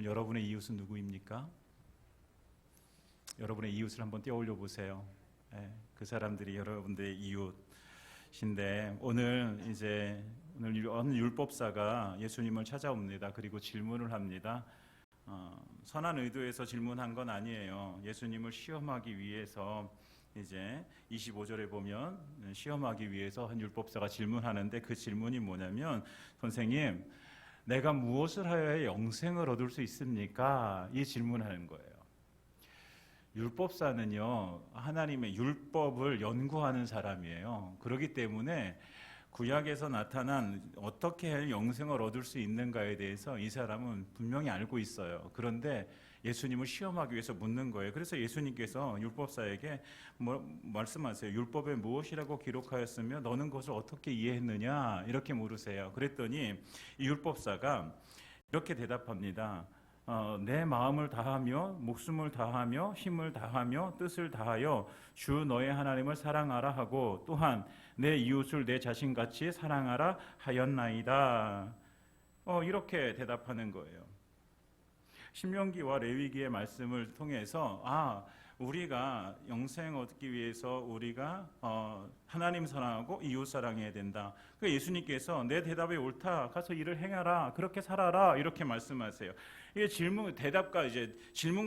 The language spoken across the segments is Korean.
여러분의 이웃은 누구입니까? 여러분의 이웃을 한번 떼어올려 보세요. 그 사람들이 여러분들의 이웃인데 오늘 어느 율법사가 예수님을 찾아옵니다. 그리고 질문을 합니다. 선한 의도에서 질문한 건 아니에요. 예수님을 시험하기 위해서 이제 25절에 보면 시험하기 위해서 한 율법사가 질문하는데 그 질문이 뭐냐면, 선생님, 내가 무엇을 하여야 영생을 얻을 수 있습니까? 이 질문하는 거예요. 율법사는요, 하나님의 율법을 연구하는 사람이에요. 그렇기 때문에 구약에서 나타난 어떻게 해야 영생을 얻을 수 있는가에 대해서 이 사람은 분명히 알고 있어요. 그런데 예수님을 시험하기 위해서 묻는 거예요. 그래서 예수님께서 율법사에게 말씀하세요. 율법에 무엇이라고 기록하였으며 너는 그것을 어떻게 이해했느냐? 이렇게 물으세요. 그랬더니 이 율법사가 이렇게 대답합니다. 내 마음을 다하며 목숨을 다하며 힘을 다하며 뜻을 다하여 주 너의 하나님을 사랑하라 하고 또한 내 이웃을 내 자신같이 사랑하라 하였나이다. 이렇게 대답하는 거예요. 신명기와 레위기의 말씀을 통해서 우리가 영생 얻기 위해서 우리가 하나님 사랑하고 이웃 사랑해야 된다. 그 예수님께서 내 대답이 옳다. 가서 일을 행하라. 그렇게 살아라. 이렇게 말씀하세요. 이게 질문과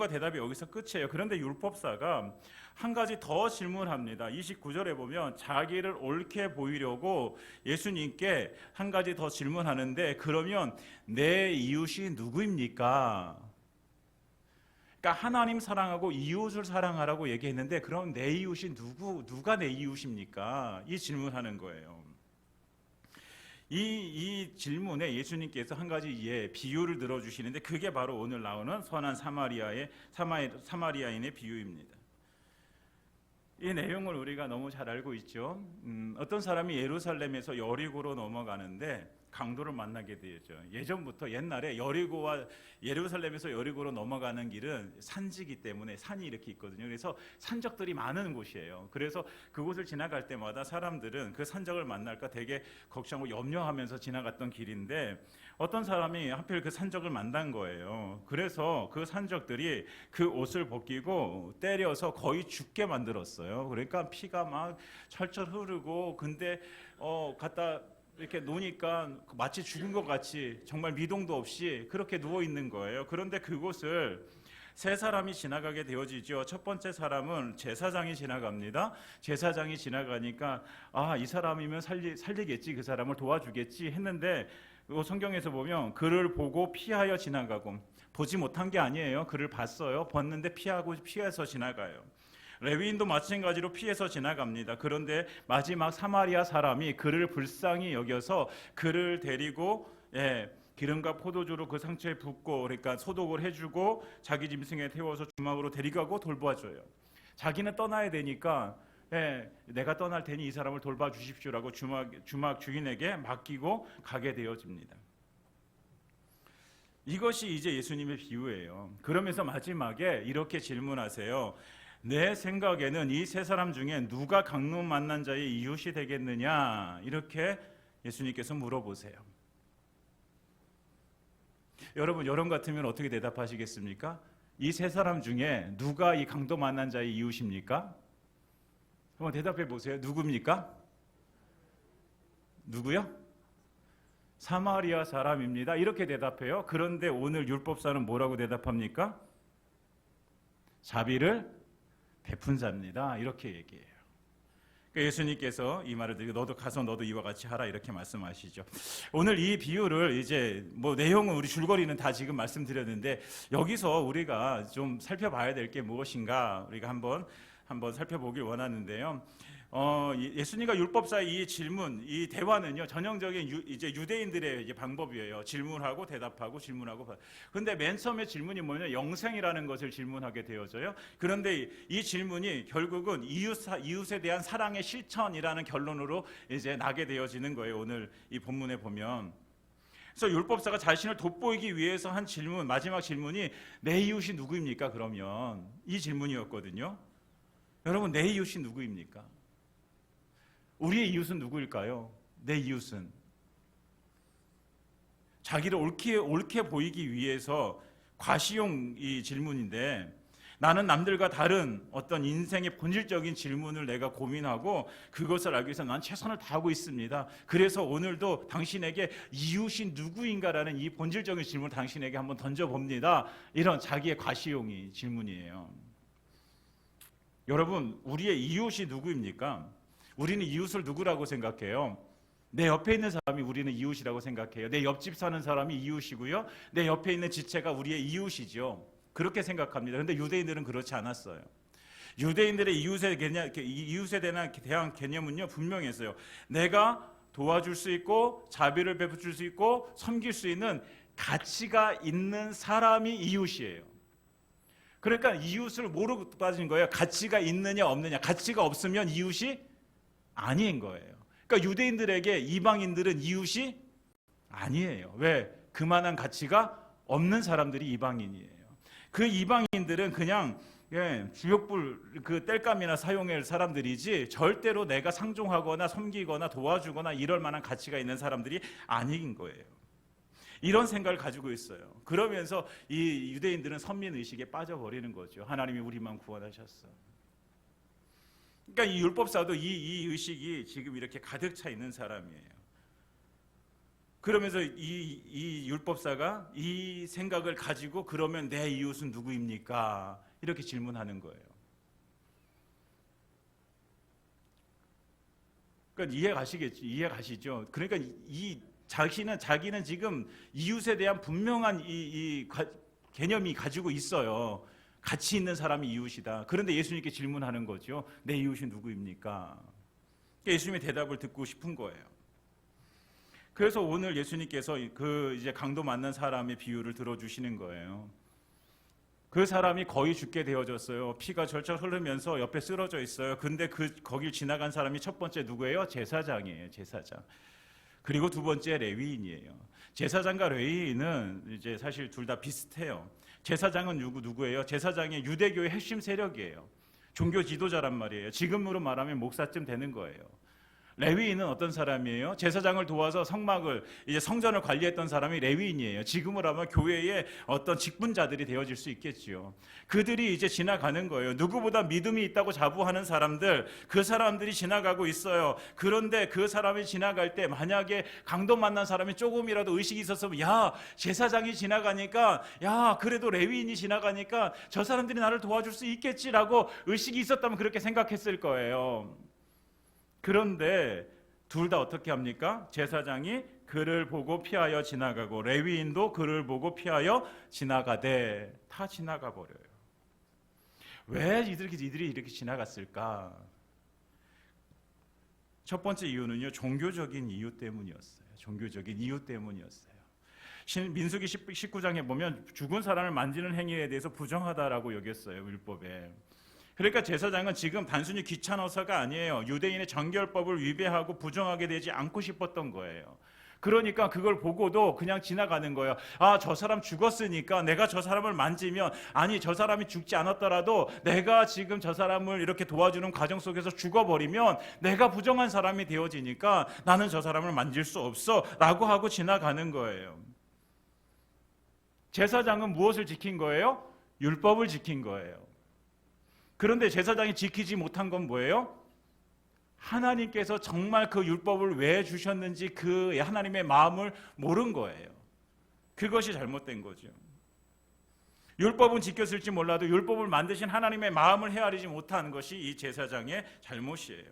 대답이 여기서 끝이에요. 그런데 율법사가 한 가지 더 질문합니다. 29절에 보면 자기를 옳게 보이려고 예수님께 한 가지 더 질문하는데, 그러면 내 이웃이 누구입니까? 그러니까 하나님 사랑하고 이웃을 사랑하라고 얘기했는데, 그럼 내 이웃이 누가 내 이웃입니까? 이 질문하는 거예요. 이 질문에 예수님께서 한 가지 비유를 들어주시는데, 그게 바로 오늘 나오는 선한 사마리아인의 비유입니다. 이 내용을 우리가 너무 잘 알고 있죠. 어떤 사람이 예루살렘에서 여리고로 넘어가는데 강도를 만나게 되죠. 예전부터 옛날에 예루살렘에서 여리고로 넘어가는 길은 산지기 때문에 산이 이렇게 있거든요. 그래서 산적들이 많은 곳이에요. 그래서 그곳을 지나갈 때마다 사람들은 그 산적을 만날까 되게 걱정하고 염려하면서 지나갔던 길인데, 어떤 사람이 하필 그 산적을 만난 거예요. 그래서 그 산적들이 그 옷을 벗기고 때려서 거의 죽게 만들었어요. 그러니까 피가 막 철철 흐르고, 근데 갖다 이렇게 놓으니까 마치 죽은 것 같이 정말 미동도 없이 그렇게 누워 있는 거예요. 그런데 그곳을 세 사람이 지나가게 되어지죠. 첫 번째 사람은 제사장이 지나갑니다. 제사장이 지나가니까 이 사람이면 살리겠지, 그 사람을 도와주겠지 했는데, 성경에서 보면 그를 보고 피하여 지나가고, 보지 못한 게 아니에요. 그를 봤어요. 봤는데 피해서 지나가요. 레위인도 마찬가지로 피해서 지나갑니다. 그런데 마지막 사마리아 사람이 그를 불쌍히 여겨서 그를 데리고 기름과 포도주로 그 상처에 붓고, 그러니까 소독을 해주고 자기 짐승에 태워서 주막으로 데려가고 돌봐줘요. 자기는 떠나야 되니까 내가 떠날 테니 이 사람을 돌봐 주십시오라고 주막 주인에게 맡기고 가게 되어집니다. 이것이 이제 예수님의 비유예요. 그러면서 마지막에 이렇게 질문하세요. 내 생각에는 이 세 사람 중에 누가 강도 만난 자의 이웃이 되겠느냐? 이렇게 예수님께서 물어보세요. 여러분 같으면 어떻게 대답하시겠습니까? 이 세 사람 중에 누가 이 강도 만난 자의 이웃입니까? 한번 대답해 보세요. 누굽니까? 누구요? 사마리아 사람입니다. 이렇게 대답해요. 그런데 오늘 율법사는 뭐라고 대답합니까? 자비를 베푼 자입니다. 이렇게 얘기해요. 그러니까 예수님께서 이 말을 드리고 너도 가서 너도 이와 같이 하라 이렇게 말씀하시죠. 오늘 이 비유를 이제 내용은 우리 줄거리는 다 지금 말씀드렸는데, 여기서 우리가 좀 살펴봐야 될 게 무엇인가 우리가 한번 살펴보길 원하는데요. 예수님과 율법사의 이 질문, 이 대화는요, 전형적인 이제 유대인들의 이제 방법이에요. 질문하고 대답하고 질문하고. 그런데 맨 처음에 질문이 뭐냐? 영생이라는 것을 질문하게 되어져요. 그런데 이 질문이 결국은 이웃에 대한 사랑의 실천이라는 결론으로 이제 나게 되어지는 거예요. 오늘 이 본문에 보면. 그래서 율법사가 자신을 돋보이기 위해서 한 질문, 마지막 질문이 내 이웃이 누구입니까? 그러면 이 질문이었거든요. 여러분, 내 이웃이 누구입니까? 우리의 이웃은 누구일까요? 내 이웃은 자기를 옳게 보이기 위해서 과시용 이 질문인데, 나는 남들과 다른 어떤 인생의 본질적인 질문을 내가 고민하고 그것을 알기 위해서 난 최선을 다하고 있습니다. 그래서 오늘도 당신에게 이웃이 누구인가라는 이 본질적인 질문을 당신에게 한번 던져봅니다. 이런 자기의 과시용이 질문이에요. 여러분, 우리의 이웃이 누구입니까? 우리는 이웃을 누구라고 생각해요? 내 옆에 있는 사람이 우리는 이웃이라고 생각해요. 내 옆집 사는 사람이 이웃이고요, 내 옆에 있는 지체가 우리의 이웃이죠. 그렇게 생각합니다. 그런데 유대인들은 그렇지 않았어요. 유대인들의 이웃에 대한 개념은요, 분명했어요. 내가 도와줄 수 있고 자비를 베풀 수 있고 섬길 수 있는 가치가 있는 사람이 이웃이에요. 그러니까 이웃을 뭐로 따진 거예요? 가치가 있느냐 없느냐. 가치가 없으면 이웃이 아닌 거예요. 그러니까 유대인들에게 이방인들은 이웃이 아니에요. 왜? 그만한 가치가 없는 사람들이 이방인이에요. 그 이방인들은 그냥 주역불 그 땔감이나 사용할 사람들이지 절대로 내가 상종하거나 섬기거나 도와주거나 이럴 만한 가치가 있는 사람들이 아닌 거예요. 이런 생각을 가지고 있어요. 그러면서 이 유대인들은 선민의식에 빠져버리는 거죠. 하나님이 우리만 구원하셨어. 그러니까 이 율법사도 이 의식이 지금 이렇게 가득 차 있는 사람이에요. 그러면서 이 율법사가 이 생각을 가지고 그러면 내 이웃은 누구입니까? 이렇게 질문하는 거예요. 그러니까 이해가시죠? 그러니까 자기는 지금 이웃에 대한 분명한 개념이 가지고 있어요. 가치 있는 사람이 이웃이다. 그런데 예수님께 질문하는 거죠. 내 이웃이 누구입니까? 그러니까 예수님의 대답을 듣고 싶은 거예요. 그래서 오늘 예수님께서 이제 강도 맞는 사람의 비유를 들어주시는 거예요. 그 사람이 거의 죽게 되어졌어요. 피가 절절 흐르면서 옆에 쓰러져 있어요. 근데 거길 지나간 사람이 첫 번째 누구예요? 제사장이에요. 제사장. 그리고 두 번째 레위인이에요. 제사장과 레위인은 이제 사실 둘 다 비슷해요. 제사장은 누구예요? 제사장이 유대교의 핵심 세력이에요. 종교 지도자란 말이에요. 지금으로 말하면 목사쯤 되는 거예요. 레위인은 어떤 사람이에요? 제사장을 도와서 이제 성전을 관리했던 사람이 레위인이에요. 지금으로 하면 교회의 어떤 직분자들이 되어질 수 있겠지요. 그들이 이제 지나가는 거예요. 누구보다 믿음이 있다고 자부하는 사람들, 그 사람들이 지나가고 있어요. 그런데 그 사람이 지나갈 때 만약에 강도 만난 사람이 조금이라도 의식이 있었으면, 야, 제사장이 지나가니까, 야, 그래도 레위인이 지나가니까 저 사람들이 나를 도와줄 수 있겠지라고 의식이 있었다면 그렇게 생각했을 거예요. 그런데 둘 다 어떻게 합니까? 제사장이 그를 보고 피하여 지나가고 레위인도 그를 보고 피하여 지나가되 다 지나가 버려요. 왜 이들이 이렇게 지나갔을까? 첫 번째 이유는요, 종교적인 이유 때문이었어요. 종교적인 이유 때문이었어요. 민수기 19장에 보면 죽은 사람을 만지는 행위에 대해서 부정하다라고 여겼어요, 율법에. 그러니까 제사장은 지금 단순히 귀찮아서가 아니에요. 유대인의 정결법을 위배하고 부정하게 되지 않고 싶었던 거예요. 그러니까 그걸 보고도 그냥 지나가는 거예요. 아, 저 사람 죽었으니까 내가 저 사람을 만지면, 아니 저 사람이 죽지 않았더라도 내가 지금 저 사람을 이렇게 도와주는 과정 속에서 죽어버리면 내가 부정한 사람이 되어지니까 나는 저 사람을 만질 수 없어 라고 하고 지나가는 거예요. 제사장은 무엇을 지킨 거예요? 율법을 지킨 거예요. 그런데 제사장이 지키지 못한 건 뭐예요? 하나님께서 정말 그 율법을 왜 주셨는지 그 하나님의 마음을 모른 거예요. 그것이 잘못된 거죠. 율법은 지켰을지 몰라도 율법을 만드신 하나님의 마음을 헤아리지 못한 것이 이 제사장의 잘못이에요.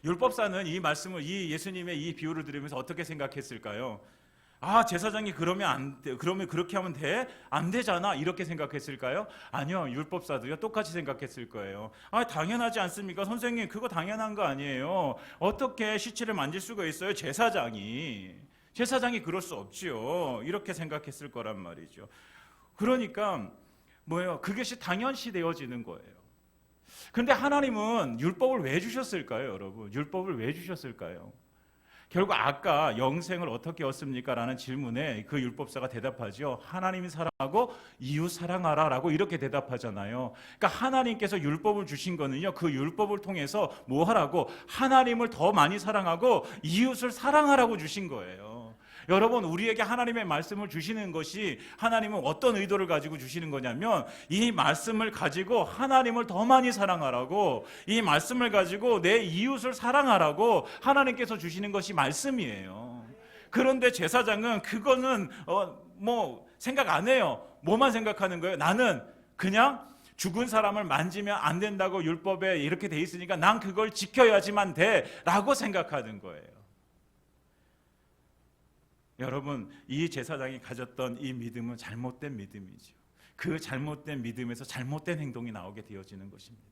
율법사는 이 말씀을, 이 예수님의 이 비유를 들으면서 어떻게 생각했을까요? 아, 제사장이 그러면 안 돼. 그러면 그렇게 하면 돼? 안 되잖아. 이렇게 생각했을까요? 아니요. 율법사도요. 똑같이 생각했을 거예요. 아, 당연하지 않습니까? 선생님, 그거 당연한 거 아니에요. 어떻게 시체를 만질 수가 있어요? 제사장이 그럴 수 없지요. 이렇게 생각했을 거란 말이죠. 그러니까 뭐예요? 그것이 당연시 되어지는 거예요. 그런데 하나님은 율법을 왜 주셨을까요, 여러분? 율법을 왜 주셨을까요? 결국 아까 영생을 어떻게 얻습니까? 라는 질문에 그 율법사가 대답하죠. 하나님이 사랑하고 이웃 사랑하라 라고 이렇게 대답하잖아요. 그러니까 하나님께서 율법을 주신 거는요, 그 율법을 통해서 뭐 하라고? 하나님을 더 많이 사랑하고 이웃을 사랑하라고 주신 거예요. 여러분, 우리에게 하나님의 말씀을 주시는 것이 하나님은 어떤 의도를 가지고 주시는 거냐면 이 말씀을 가지고 하나님을 더 많이 사랑하라고, 이 말씀을 가지고 내 이웃을 사랑하라고 하나님께서 주시는 것이 말씀이에요. 그런데 제사장은 그거는 뭐 생각 안 해요. 뭐만 생각하는 거예요? 나는 그냥 죽은 사람을 만지면 안 된다고 율법에 이렇게 돼 있으니까 난 그걸 지켜야지만 돼 라고 생각하는 거예요. 여러분, 이 제사장이 가졌던 이 믿음은 잘못된 믿음이죠. 그 잘못된 믿음에서 잘못된 행동이 나오게 되어지는 것입니다.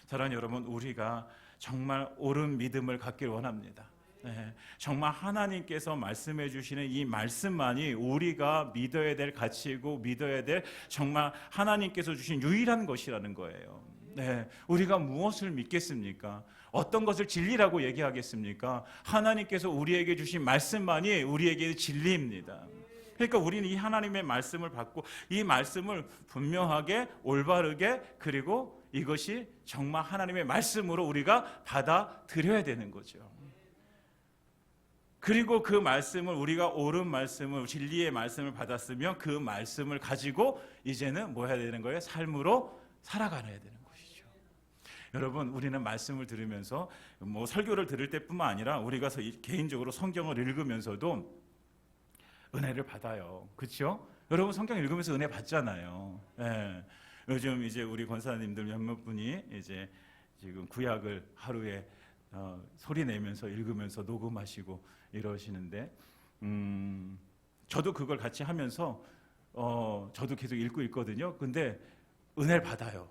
사랑하는 여러분, 우리가 정말 옳은 믿음을 갖길 원합니다. 네, 정말 하나님께서 말씀해 주시는 이 말씀만이 우리가 믿어야 될 가치이고 믿어야 될 정말 하나님께서 주신 유일한 것이라는 거예요. 네, 우리가 무엇을 믿겠습니까? 어떤 것을 진리라고 얘기하겠습니까? 하나님께서 우리에게 주신 말씀만이 우리에게 진리입니다. 그러니까 우리는 이 하나님의 말씀을 받고 이 말씀을 분명하게 올바르게, 그리고 이것이 정말 하나님의 말씀으로 우리가 받아들여야 되는 거죠. 그리고 그 말씀을, 우리가 옳은 말씀을, 진리의 말씀을 받았으면 그 말씀을 가지고 이제는 뭐 해야 되는 거예요? 삶으로 살아가야 되는 것이죠. 여러분, 우리는 말씀을 들으면서 뭐 설교를 들을 때뿐만 아니라 우리가 개인적으로 성경을 읽으면서도 은혜를 받아요. 그렇죠? 여러분, 성경 읽으면서 은혜 받잖아요. 예. 요즘 이제 우리 권사님들 몇몇 분이 이제 지금 구약을 하루에 소리 내면서 읽으면서 녹음하시고 이러시는데, 저도 그걸 같이 하면서 저도 계속 읽고 있거든요. 근데 은혜를 받아요.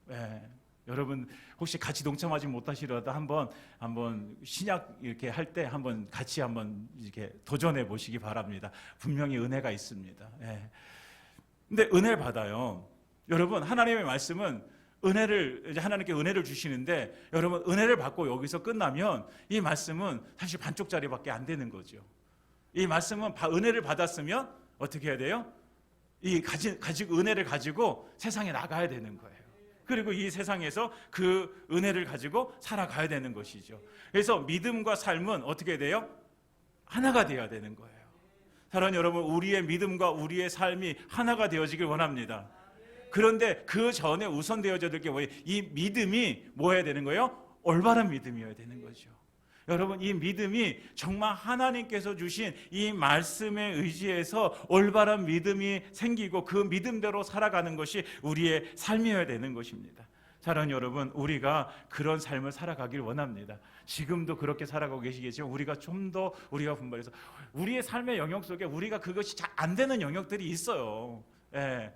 예. 여러분, 혹시 같이 동참하지 못하시더라도 한번 신약 이렇게 할 때 한번 같이 한번 이렇게 도전해 보시기 바랍니다. 분명히 은혜가 있습니다. 예. 근데 은혜를 받아요. 여러분, 하나님의 말씀은 이제 하나님께 은혜를 주시는데, 여러분, 은혜를 받고 여기서 끝나면 이 말씀은 사실 반쪽짜리밖에 안 되는 거죠. 이 말씀은 은혜를 받았으면 어떻게 해야 돼요? 가지고 은혜를 가지고 세상에 나가야 되는 거예요. 그리고 이 세상에서 그 은혜를 가지고 살아가야 되는 것이죠. 그래서 믿음과 삶은 어떻게 돼요? 하나가 되어야 되는 거예요. 사랑하는 여러분, 우리의 믿음과 우리의 삶이 하나가 되어지길 원합니다. 그런데 그 전에 우선 되어져야 될 게 뭐예요? 이 믿음이 뭐 해야 되는 거예요? 올바른 믿음이어야 되는 거죠. 여러분, 이 믿음이 정말 하나님께서 주신 이 말씀에 의지해서 올바른 믿음이 생기고 그 믿음대로 살아가는 것이 우리의 삶이어야 되는 것입니다. 사랑하는 여러분, 우리가 그런 삶을 살아가길 원합니다. 지금도 그렇게 살아가고 계시겠지만 우리가 좀 더 우리가 분발해서 우리의 삶의 영역 속에 우리가 그것이 잘 안 되는 영역들이 있어요. 예.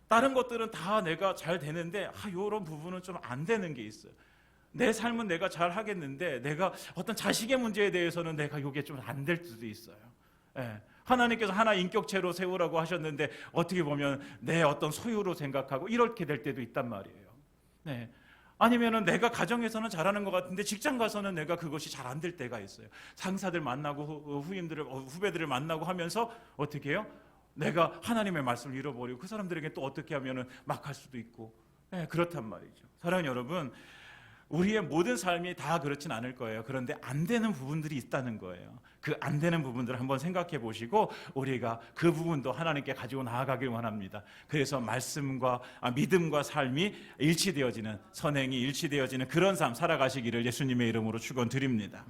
다른 것들은 다 내가 잘 되는데 이런 부분은 좀 안 되는 게 있어요. 내 삶은 내가 잘 하겠는데 내가 어떤 자식의 문제에 대해서는 내가 이게 좀 안 될 수도 있어요. 예. 하나님께서 하나 인격체로 세우라고 하셨는데 어떻게 보면 내 어떤 소유로 생각하고 이렇게 될 때도 있단 말이에요. 네. 아니면은 내가 가정에서는 잘하는 것 같은데 직장 가서는 내가 그것이 잘 안 될 때가 있어요. 상사들 만나고 후배들을 만나고 하면서 어떻게 해요? 내가 하나님의 말씀을 잃어버리고 그 사람들에게 또 어떻게 하면은 막 할 수도 있고, 네, 그렇단 말이죠. 사랑하는 여러분, 우리의 모든 삶이 다 그렇진 않을 거예요. 그런데 안 되는 부분들이 있다는 거예요. 그 안 되는 부분들을 한번 생각해 보시고 우리가 그 부분도 하나님께 가지고 나아가길 원합니다. 그래서 믿음과 삶이 일치되어지는, 선행이 일치되어지는 그런 삶 살아가시기를 예수님의 이름으로 축원드립니다.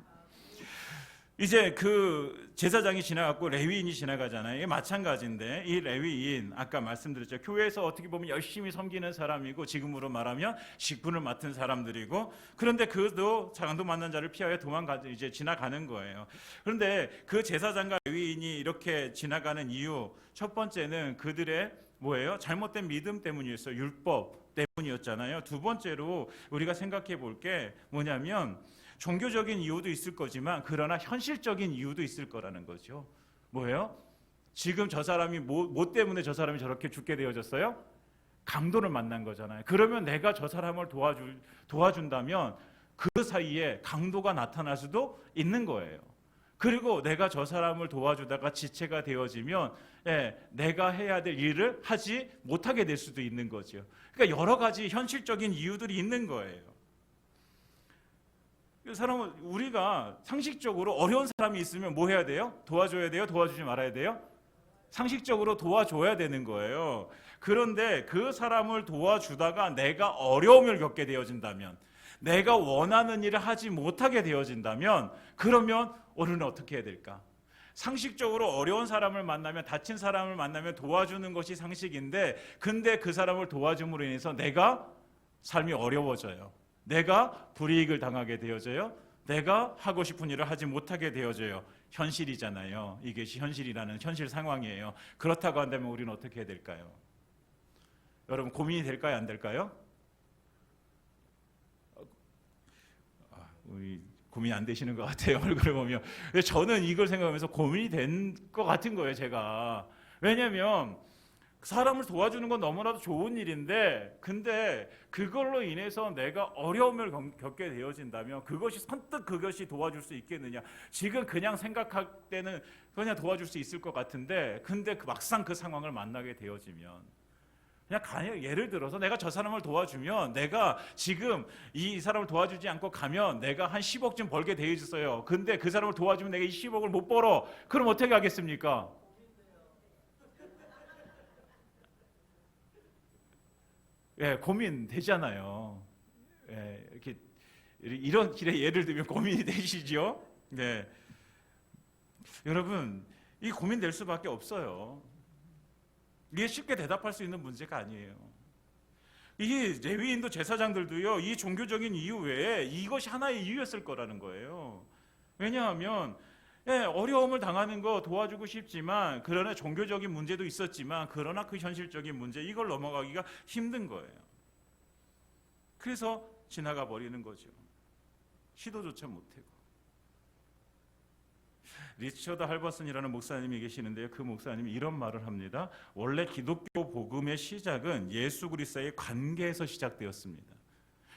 이제 그 제사장이 지나갔고 레위인이 지나가잖아요. 이게 마찬가지인데 이 레위인, 아까 말씀드렸죠. 교회에서 어떻게 보면 열심히 섬기는 사람이고 지금으로 말하면 직분을 맡은 사람들이고, 그런데 그도 장도 만난 자를 피하여 이제 지나가는 거예요. 그런데 그 제사장과 레위인이 이렇게 지나가는 이유, 첫 번째는 그들의 뭐예요? 잘못된 믿음 때문이었어요. 율법 때문이었잖아요. 두 번째로 우리가 생각해 볼 게 뭐냐면 종교적인 이유도 있을 거지만 그러나 현실적인 이유도 있을 거라는 거죠. 뭐예요? 지금 저 사람이 뭐 때문에 저 사람이 저렇게 죽게 되어졌어요? 강도를 만난 거잖아요. 그러면 내가 저 사람을 도와준다면 그 사이에 강도가 나타날 수도 있는 거예요. 그리고 내가 저 사람을 도와주다가 지체가 되어지면 내가 해야 될 일을 하지 못하게 될 수도 있는 거죠. 그러니까 여러 가지 현실적인 이유들이 있는 거예요. 그 사람은 우리가 상식적으로 어려운 사람이 있으면 뭐 해야 돼요? 도와줘야 돼요? 도와주지 말아야 돼요? 상식적으로 도와줘야 되는 거예요. 그런데 그 사람을 도와주다가 내가 어려움을 겪게 되어진다면, 내가 원하는 일을 하지 못하게 되어진다면, 그러면 우리는 어떻게 해야 될까? 상식적으로 어려운 사람을 만나면, 다친 사람을 만나면 도와주는 것이 상식인데, 근데 그 사람을 도와줌으로 인해서 내가 삶이 어려워져요. 내가 불이익을 당하게 되어져요. 내가 하고 싶은 일을 하지 못하게 되어져요. 현실이잖아요. 이게 현실이라는 현실 상황이에요. 그렇다고 한다면 우리는 어떻게 해야 될까요? 여러분, 고민이 될까요? 안 될까요? 우리 고민 안 되시는 것 같아요. 얼굴을 보면. 저는 이걸 생각하면서 고민이 된 것 같은 거예요. 제가. 왜냐하면 사람을 도와주는 건 너무나도 좋은 일인데, 근데 그걸로 인해서 내가 어려움을 겪게 되어진다면 그것이 선뜻 그것이 도와줄 수 있겠느냐? 지금 그냥 생각할 때는 그냥 도와줄 수 있을 것 같은데, 근데 막상 그 상황을 만나게 되어지면, 그냥 예를 들어서 내가 저 사람을 도와주면, 내가 지금 이 사람을 도와주지 않고 가면 내가 한 10억쯤 벌게 되어 있어요. 근데 그 사람을 도와주면 내가 이 10억을 못 벌어. 그럼 어떻게 하겠습니까? 예, 고민되잖아요. 예, 이렇게 이런 길에 예를 들면 고민이 되시죠? 네. 여러분, 이 고민될 수밖에 없어요. 이게 쉽게 대답할 수 있는 문제가 아니에요. 이 레위인도 제사장들도요, 이 종교적인 이유 외에 이것이 하나의 이유였을 거라는 거예요. 왜냐하면 어려움을 당하는 거 도와주고 싶지만, 그러나 종교적인 문제도 있었지만, 그러나 그 현실적인 문제, 이걸 넘어가기가 힘든 거예요. 그래서 지나가 버리는 거죠. 시도조차 못하고. 리처드 할버슨이라는 목사님이 계시는데요, 그 목사님이 이런 말을 합니다. 원래 기독교 복음의 시작은 예수 그리스도의 관계에서 시작되었습니다.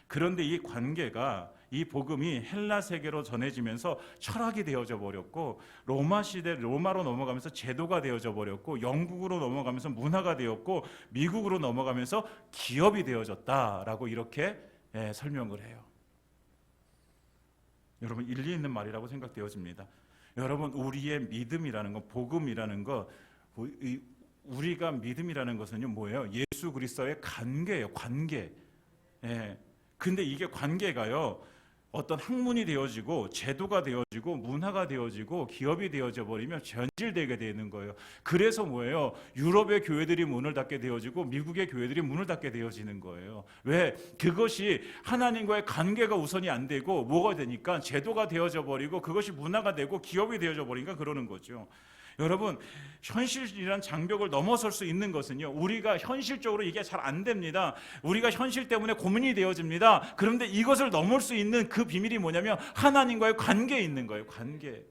그런데 이 관계가, 이 복음이 헬라 세계로 전해지면서 철학이 되어져 버렸고, 로마 시대 로마로 넘어가면서 제도가 되어져 버렸고, 영국으로 넘어가면서 문화가 되었고, 미국으로 넘어가면서 기업이 되어졌다라고 이렇게 설명을 해요. 여러분, 일리 있는 말이라고 생각되어집니다. 여러분, 우리의 믿음이라는 것, 복음이라는 것, 우리가 믿음이라는 것은요 뭐예요? 예수 그리스도의 관계예요. 관계. 근데 이게 관계가요, 어떤 학문이 되어지고 제도가 되어지고 문화가 되어지고 기업이 되어져 버리면 변질되게 되는 거예요. 그래서 뭐예요? 유럽의 교회들이 문을 닫게 되어지고 미국의 교회들이 문을 닫게 되어지는 거예요. 왜? 그것이 하나님과의 관계가 우선이 안 되고 뭐가 되니까 제도가 되어져 버리고, 그것이 문화가 되고 기업이 되어져 버리니까 그러는 거죠. 여러분, 현실이란 장벽을 넘어설 수 있는 것은요, 우리가 현실적으로 이게 잘 안 됩니다. 우리가 현실 때문에 고민이 되어집니다. 그런데 이것을 넘을 수 있는 그 비밀이 뭐냐면 하나님과의 관계에 있는 거예요. 관계.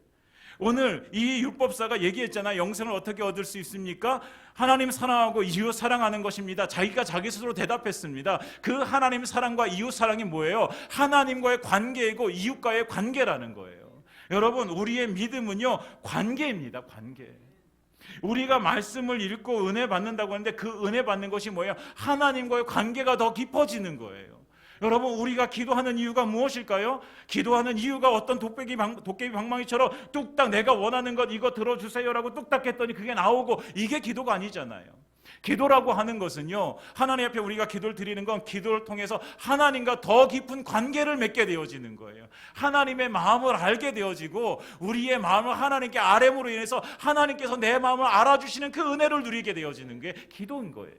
오늘 이 율법사가 얘기했잖아요. 영생을 어떻게 얻을 수 있습니까? 하나님 사랑하고 이웃 사랑하는 것입니다. 자기가 자기 스스로 대답했습니다. 그 하나님 사랑과 이웃 사랑이 뭐예요? 하나님과의 관계이고 이웃과의 관계라는 거예요. 여러분, 우리의 믿음은요 관계입니다. 관계. 우리가 말씀을 읽고 은혜 받는다고 하는데, 그 은혜 받는 것이 뭐예요? 하나님과의 관계가 더 깊어지는 거예요. 여러분, 우리가 기도하는 이유가 무엇일까요? 기도하는 이유가 어떤 도깨비 방망이처럼 뚝딱 내가 원하는 것 이거 들어주세요라고 뚝딱 했더니 그게 나오고, 이게 기도가 아니잖아요. 기도라고 하는 것은요, 하나님 앞에 우리가 기도를 드리는 건 기도를 통해서 하나님과 더 깊은 관계를 맺게 되어지는 거예요. 하나님의 마음을 알게 되어지고, 우리의 마음을 하나님께 아뢰므로 인해서 하나님께서 내 마음을 알아주시는 그 은혜를 누리게 되어지는 게 기도인 거예요.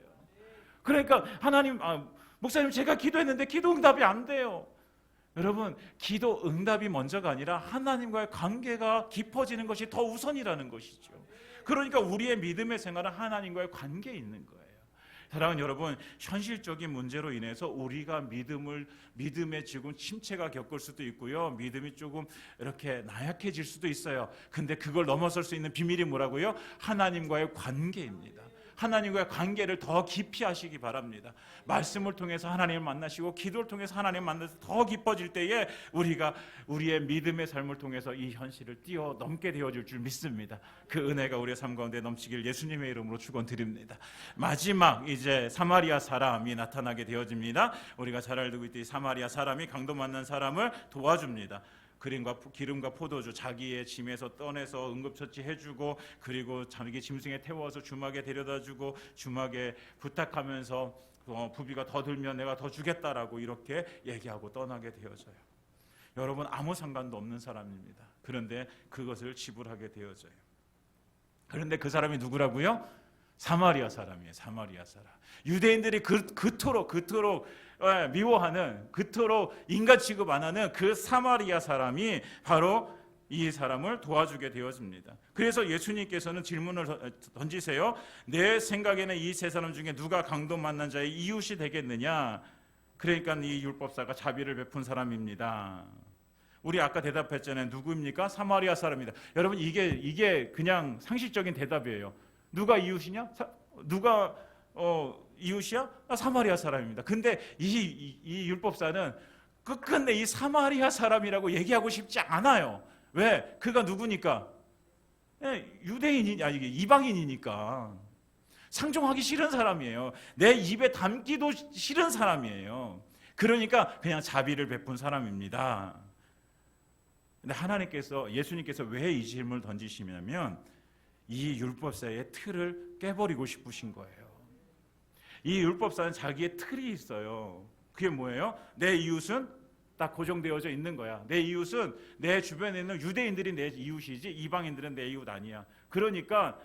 그러니까 하나님, 목사님 제가 기도했는데 기도 응답이 안 돼요. 여러분, 기도 응답이 먼저가 아니라 하나님과의 관계가 깊어지는 것이 더 우선이라는 것이죠. 그러니까 우리의 믿음의 생활은 하나님과의 관계에 있는 거예요. 사랑하는 여러분, 현실적인 문제로 인해서 우리가 믿음에 지금 침체가 겪을 수도 있고요, 믿음이 조금 이렇게 나약해질 수도 있어요. 근데 그걸 넘어설 수 있는 비밀이 뭐라고요? 하나님과의 관계입니다. 하나님과의 관계를 더 깊이 하시기 바랍니다. 말씀을 통해서 하나님을 만나시고 기도를 통해서 하나님을 만나서 더 깊어질 때에 우리가 우리의 믿음의 삶을 통해서 이 현실을 뛰어넘게 되어질 줄 믿습니다. 그 은혜가 우리의 삶 가운데 넘치길 예수님의 이름으로 축원드립니다. 마지막 이제 사마리아 사람이 나타나게 되어집니다. 우리가 잘 알고 있듯이 사마리아 사람이 강도 만난 사람을 도와줍니다. 기름과 포도주 자기의 짐에서 떠내서 응급처치 해주고, 그리고 자기 짐승에 태워서 주막에 데려다주고, 주막에 부탁하면서 부비가 더 들면 내가 더 주겠다라고 이렇게 얘기하고 떠나게 되어져요. 여러분, 아무 상관도 없는 사람입니다. 그런데 그것을 지불하게 되어져요. 그런데 그 사람이 누구라고요? 사마리아 사람이에요. 사마리아 사람. 유대인들이 그토록 미워하는, 그토록 인간 취급 안 하는 그 사마리아 사람이 바로 이 사람을 도와주게 되어집니다. 그래서 예수님께서는 질문을 던지세요. 내 생각에는 이 세 사람 중에 누가 강도 만난 자의 이웃이 되겠느냐? 그러니까 이 율법사가 자비를 베푼 사람입니다. 우리 아까 대답했잖아요. 누구입니까? 사마리아 사람입니다. 여러분, 이게 그냥 상식적인 대답이에요. 누가 이웃이냐? 누가 이웃이야? 사마리아 사람입니다. 근데 이 율법사는 끝끝내 이 사마리아 사람이라고 얘기하고 싶지 않아요. 왜? 그가 누구니까? 유대인이 이방인이니까. 상종하기 싫은 사람이에요. 내 입에 담기도 싫은 사람이에요. 그러니까 그냥 자비를 베푼 사람입니다. 근데 예수님께서 왜 이 질문을 던지시냐면 이 율법사의 틀을 깨버리고 싶으신 거예요. 이 율법사는 자기의 틀이 있어요. 그게 뭐예요? 내 이웃은 딱 고정되어져 있는 거야. 내 이웃은 내 주변에 있는 유대인들이 내 이웃이지 이방인들은 내 이웃 아니야. 그러니까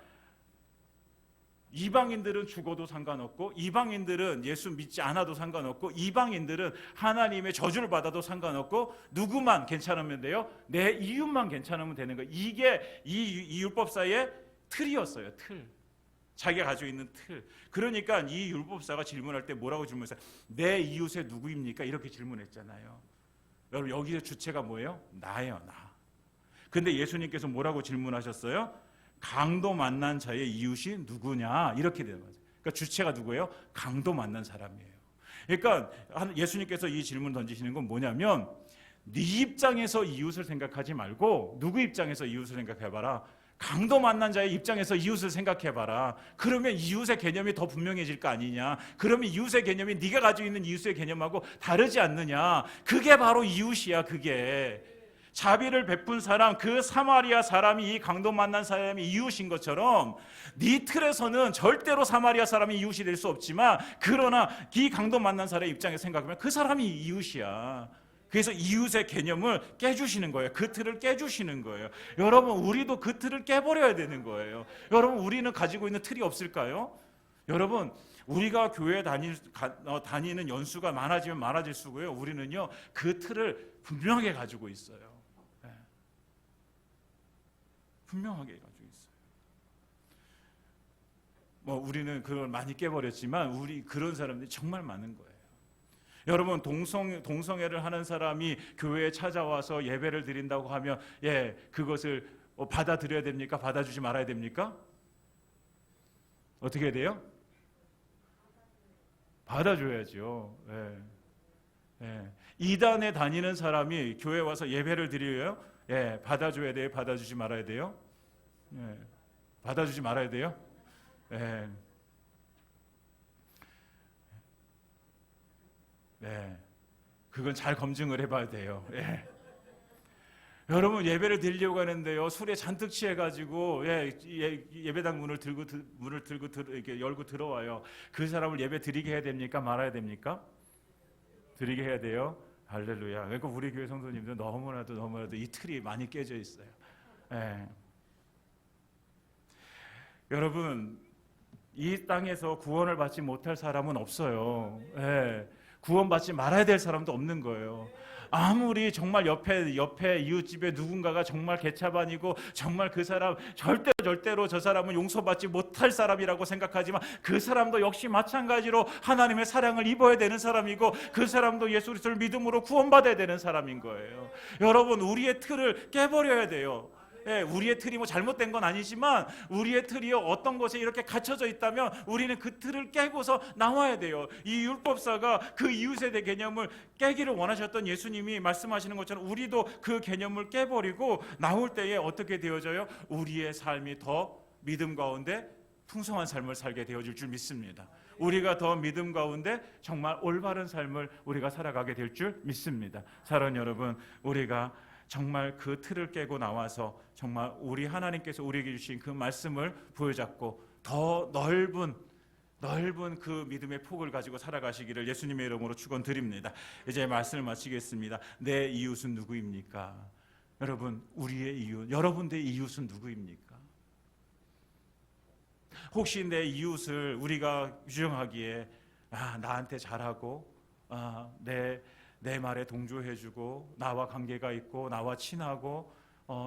이방인들은 죽어도 상관없고, 이방인들은 예수 믿지 않아도 상관없고, 이방인들은 하나님의 저주를 받아도 상관없고, 누구만 괜찮으면 돼요? 내 이웃만 괜찮으면 되는 거예요. 이게 이 율법사의 틀이었어요. 틀. 자기가 가지고 있는 틀. 그러니까 이 율법사가 질문할 때 뭐라고 질문했어요? 내 이웃의 누구입니까? 이렇게 질문했잖아요. 여러분, 여기서 주체가 뭐예요? 나예요, 나. 근데 예수님께서 뭐라고 질문하셨어요? 강도 만난 자의 이웃이 누구냐? 이렇게 되는 거죠. 그러니까 주체가 누구예요? 강도 만난 사람이에요. 그러니까 예수님께서 이 질문을 던지시는 건 뭐냐면, 네 입장에서 이웃을 생각하지 말고 누구 입장에서 이웃을 생각해봐라. 강도 만난 자의 입장에서 이웃을 생각해봐라. 그러면 이웃의 개념이 더 분명해질 거 아니냐. 그러면 이웃의 개념이 네가 가지고 있는 이웃의 개념하고 다르지 않느냐. 그게 바로 이웃이야. 그게 자비를 베푼 사람, 그 사마리아 사람이 이 강도 만난 사람이 이웃인 것처럼 네 틀에서는 절대로 사마리아 사람이 이웃이 될 수 없지만, 그러나 이 강도 만난 사람의 입장에서 생각하면 그 사람이 이웃이야. 그래서 이웃의 개념을 깨주시는 거예요. 그 틀을 깨주시는 거예요. 여러분, 우리도 그 틀을 깨버려야 되는 거예요. 여러분, 우리는 가지고 있는 틀이 없을까요? 여러분, 우리가 교회 다니는 연수가 많아지면 많아질수고요, 우리는요 그 틀을 분명하게 가지고 있어요. 네. 분명하게 가지고 있어요. 우리는 그걸 많이 깨버렸지만 우리 그런 사람들이 정말 많은 거예요. 여러분, 동성애를 하는 사람이 교회에 찾아와서 예배를 드린다고 하면 그것을 받아들여야 됩니까? 받아주지 말아야 됩니까? 어떻게 해야 돼요? 받아줘야죠. 이단에 다니는 사람이 교회 와서 예배를 드려요? 받아줘야 돼요? 받아주지 말아야 돼요? 받아주지 말아야 돼요? 그건 잘 검증을 해봐야 돼요. 여러분, 예배를 드리려고 하는데요, 술에 잔뜩 취해가지고 예배당 문을 들고 이렇게 열고 들어와요. 그 사람을 예배 드리게 해야 됩니까? 말아야 됩니까? 드리게 해야 돼요. 할렐루야. 그러니까 우리 교회 성도님들 너무나도 이 틀이 많이 깨져 있어요. 여러분, 이 땅에서 구원을 받지 못할 사람은 없어요. 구원받지 말아야 될 사람도 없는 거예요. 아무리 정말 옆에 이웃집에 누군가가 정말 개차반이고 정말 그 사람 절대로 저 사람은 용서받지 못할 사람이라고 생각하지만, 그 사람도 역시 마찬가지로 하나님의 사랑을 입어야 되는 사람이고, 그 사람도 예수 그리스도를 믿음으로 구원받아야 되는 사람인 거예요. 여러분, 우리의 틀을 깨버려야 돼요. 우리의 틀이 뭐 잘못된 건 아니지만 우리의 틀이 어떤 것에 이렇게 갇혀져 있다면 우리는 그 틀을 깨고서 나와야 돼요. 이 율법사가 그 이웃에 대한 개념을 깨기를 원하셨던 예수님이 말씀하시는 것처럼 우리도 그 개념을 깨버리고 나올 때에 어떻게 되어져요? 우리의 삶이 더 믿음 가운데 풍성한 삶을 살게 되어질 줄 믿습니다. 우리가 더 믿음 가운데 정말 올바른 삶을 우리가 살아가게 될 줄 믿습니다. 사랑하는 여러분, 우리가 정말 그 틀을 깨고 나와서 정말 우리 하나님께서 우리에게 주신 그 말씀을 부여잡고 더 넓은 그 믿음의 폭을 가지고 살아가시기를 예수님의 이름으로 축원드립니다. 이제 말씀을 마치겠습니다. 내 이웃은 누구입니까? 여러분, 우리의 이웃, 여러분들의 이웃은 누구입니까? 혹시 내 이웃을 우리가 규정하기에 나한테 잘하고 내 말에 동조해주고 나와 관계가 있고 나와 친하고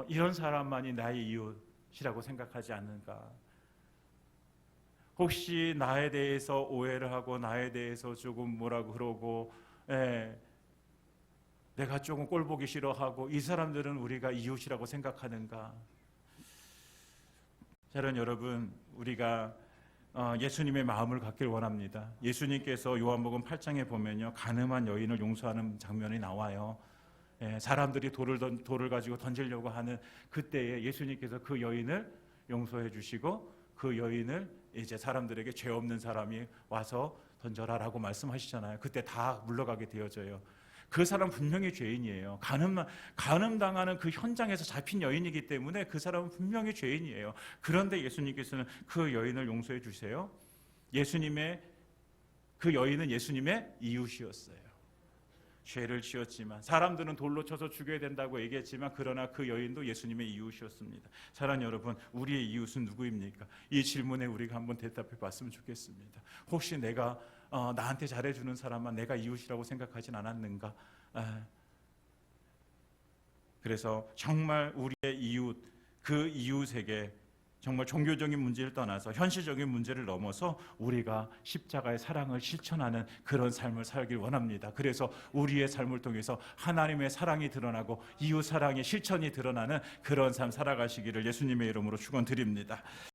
이런 사람만이 나의 이웃이라고 생각하지 않는가? 혹시 나에 대해서 오해를 하고 나에 대해서 조금 뭐라고 그러고 내가 조금 꼴보기 싫어하고 이 사람들은 우리가 이웃이라고 생각하는가? 사랑하는 여러분, 우리가 예수님의 마음을 갖길 원합니다. 예수님께서 요한복음 8장에 보면요, 간음한 여인을 용서하는 장면이 나와요. 사람들이 돌을 가지고 던지려고 하는 그때에 예수님께서 그 여인을 용서해 주시고 그 여인을 이제 사람들에게 죄 없는 사람이 와서 던져라라고 말씀하시잖아요. 그때 다 물러가게 되어져요. 그 사람 분명히 죄인이에요. 간음당하는 그 현장에서 잡힌 여인이기 때문에 그 사람은 분명히 죄인이에요. 그런데 예수님께서는 그 여인을 용서해 주세요. 그 여인은 예수님의 이웃이었어요. 죄를 지었지만 사람들은 돌로 쳐서 죽여야 된다고 얘기했지만 그러나 그 여인도 예수님의 이웃이었습니다. 사랑하는 여러분, 우리의 이웃은 누구입니까? 이 질문에 우리가 한번 대답해 봤으면 좋겠습니다. 혹시 내가 나한테 잘해주는 사람만 내가 이웃이라고 생각하진 않았는가? 그래서 정말 우리의 이웃, 그 이웃에게 정말 종교적인 문제를 떠나서 현실적인 문제를 넘어서 우리가 십자가의 사랑을 실천하는 그런 삶을 살길 원합니다. 그래서 우리의 삶을 통해서 하나님의 사랑이 드러나고 이웃 사랑의 실천이 드러나는 그런 삶 살아가시기를 예수님의 이름으로 축원드립니다.